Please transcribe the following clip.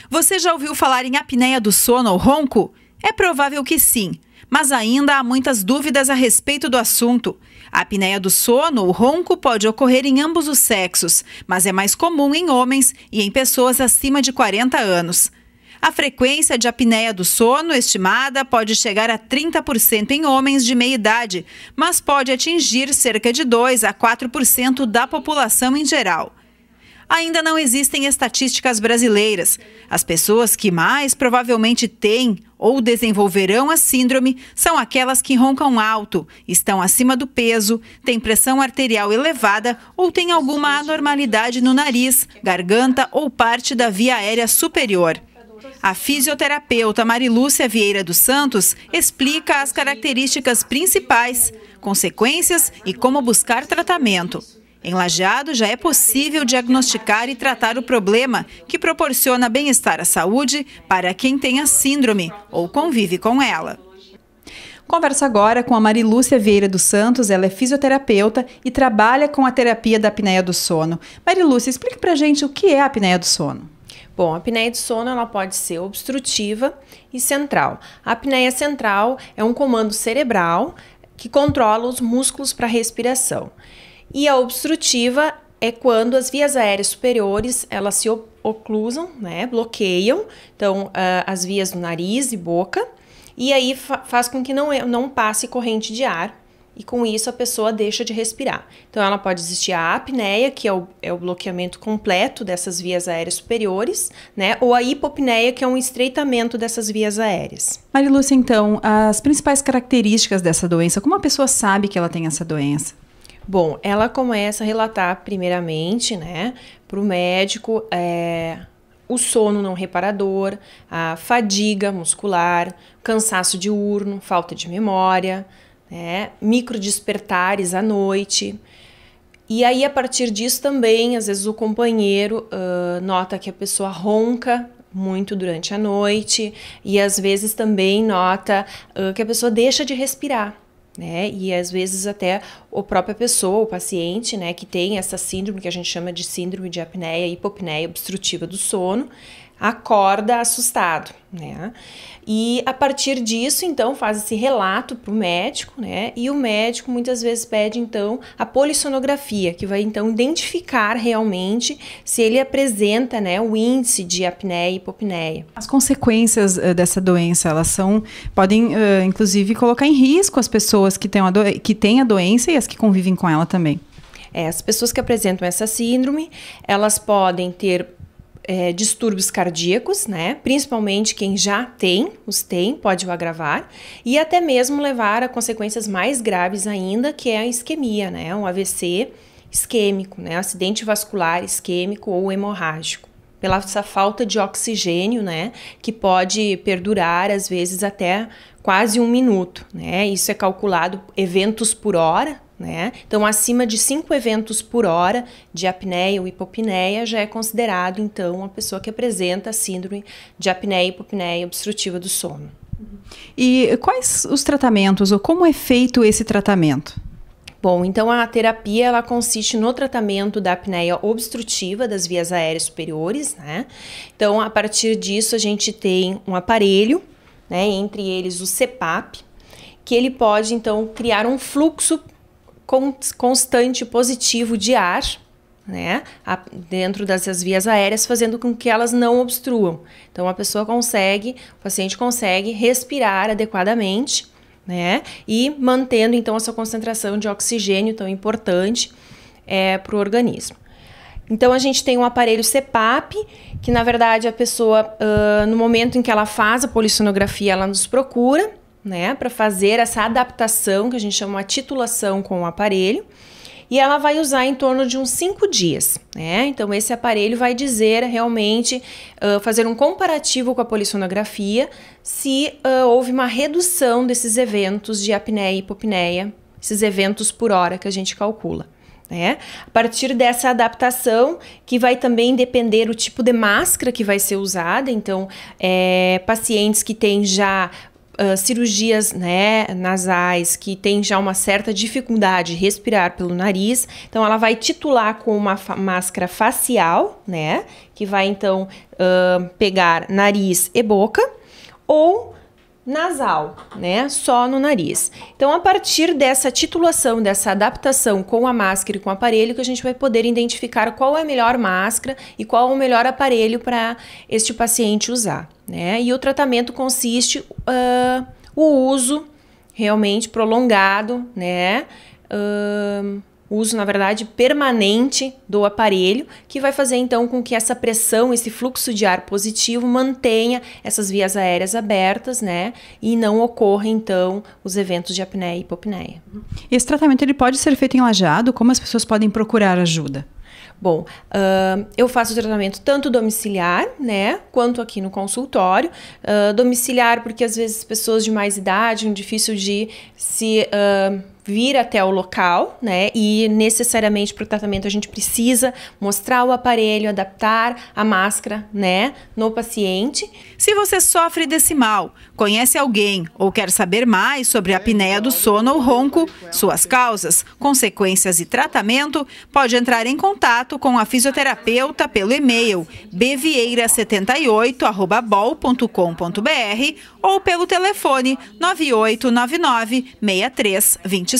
Você já ouviu falar em apneia do sono ou ronco? É provável que sim, mas ainda há muitas dúvidas a respeito do assunto. A apneia do sono ou ronco pode ocorrer em ambos os sexos, mas é mais comum em homens e em pessoas acima de 40 anos. A frequência de apneia do sono estimada pode chegar a 30% em homens de meia idade, mas pode atingir cerca de 2 a 4% da população em geral. Ainda não existem estatísticas brasileiras. As pessoas que mais provavelmente têm ou desenvolverão a síndrome são aquelas que roncam alto, estão acima do peso, têm pressão arterial elevada ou têm alguma anormalidade no nariz, garganta ou parte da via aérea superior. A fisioterapeuta Marilúcia Vieira dos Santos explica as características principais, consequências e como buscar tratamento. Em Lajeado, já é possível diagnosticar e tratar o problema, que proporciona bem-estar à saúde para quem tem a síndrome ou convive com ela. Converso agora com a Marilúcia Vieira dos Santos, ela é fisioterapeuta e trabalha com a terapia da apneia do sono. Marilúcia, explique pra gente o que é a apneia do sono. Bom, a apneia do sono ela pode ser obstrutiva e central. A apneia central é um comando cerebral que controla os músculos para a respiração. E a obstrutiva é quando as vias aéreas superiores elas se oclusam, né, bloqueiam, então as vias do nariz e boca, e aí faz com que não passe corrente de ar, e com isso a pessoa deixa de respirar. Então ela pode existir a apneia, que é o bloqueamento completo dessas vias aéreas superiores, né, ou a hipopneia, que é um estreitamento dessas vias aéreas. Marilúcia, então, as principais características dessa doença, como a pessoa sabe que ela tem essa doença? Bom, ela começa a relatar primeiramente, né, para o médico, o sono não reparador, a fadiga muscular, cansaço diurno, falta de memória, né, microdespertares à noite. E aí, a partir disso também, às vezes o companheiro nota que a pessoa ronca muito durante a noite e às vezes também nota que a pessoa deixa de respirar. Né? E às vezes até a própria pessoa, o paciente, né, que tem essa síndrome que a gente chama de síndrome de apneia, hipopneia obstrutiva do sono, acorda assustado, né? E a partir disso, então, faz esse relato para o médico, né? E o médico muitas vezes pede, então, a polissonografia, que vai, então, identificar realmente se ele apresenta, né, o índice de apneia e hipopneia. As consequências dessa doença, elas podem, inclusive, colocar em risco as pessoas que têm a doença e as que convivem com ela também. As pessoas que apresentam essa síndrome, elas podem ter distúrbios cardíacos, né? Principalmente quem já pode o agravar e até mesmo levar a consequências mais graves ainda, que é a isquemia, né? Um AVC isquêmico, né? Acidente vascular isquêmico ou hemorrágico, pela essa falta de oxigênio, né? Que pode perdurar às vezes até quase 1 minuto, né? Isso é calculado eventos por hora, né? Então, acima de 5 eventos por hora de apneia ou hipopneia já é considerado, então, uma pessoa que apresenta a síndrome de apneia e hipopneia obstrutiva do sono. E quais os tratamentos ou como é feito esse tratamento? Bom, então a terapia ela consiste no tratamento da apneia obstrutiva das vias aéreas superiores, né? Então, a partir disso, a gente tem um aparelho, né? Entre eles o CPAP, que ele pode, então, criar um fluxo constante positivo de ar, né, dentro dessas vias aéreas, fazendo com que elas não obstruam. Então, o paciente consegue respirar adequadamente, né, e mantendo, então, essa concentração de oxigênio tão importante para o organismo. Então, a gente tem um aparelho CPAP, que, na verdade, a pessoa, no momento em que ela faz a polissonografia, ela nos procura, né, para fazer essa adaptação, que a gente chama de titulação com o aparelho, e ela vai usar em torno de uns 5 dias, né? Então, esse aparelho vai dizer realmente, fazer um comparativo com a polissonografia, se houve uma redução desses eventos de apneia e hipopneia, esses eventos por hora que a gente calcula. Né? A partir dessa adaptação, que vai também depender do tipo de máscara que vai ser usada, então, pacientes que têm já cirurgias, né, nasais, que tem já uma certa dificuldade de respirar pelo nariz. Então, ela vai titular com uma máscara facial, né, que vai, então, pegar nariz e boca, ou nasal, né, só no nariz. Então, a partir dessa titulação, dessa adaptação com a máscara e com o aparelho, que a gente vai poder identificar qual é a melhor máscara e qual é o melhor aparelho para este paciente usar, né? E o tratamento consiste o uso realmente prolongado, né? Uso, na verdade, permanente do aparelho, que vai fazer, então, com que essa pressão, esse fluxo de ar positivo mantenha essas vias aéreas abertas, né? E não ocorra, então, os eventos de apneia e hipopneia. Esse tratamento ele pode ser feito em Lajeado? Como as pessoas podem procurar ajuda? Bom, eu faço o tratamento tanto domiciliar, né, quanto aqui no consultório. Domiciliar porque às vezes pessoas de mais idade, difícil de se vir até o local, né, e necessariamente para o tratamento a gente precisa mostrar o aparelho, adaptar a máscara, né, no paciente. Se você sofre desse mal, conhece alguém ou quer saber mais sobre a apneia do sono ou ronco, suas causas, consequências e tratamento, pode entrar em contato com a fisioterapeuta pelo e-mail bvieira78@bol.com.br ou pelo telefone 9899 6327.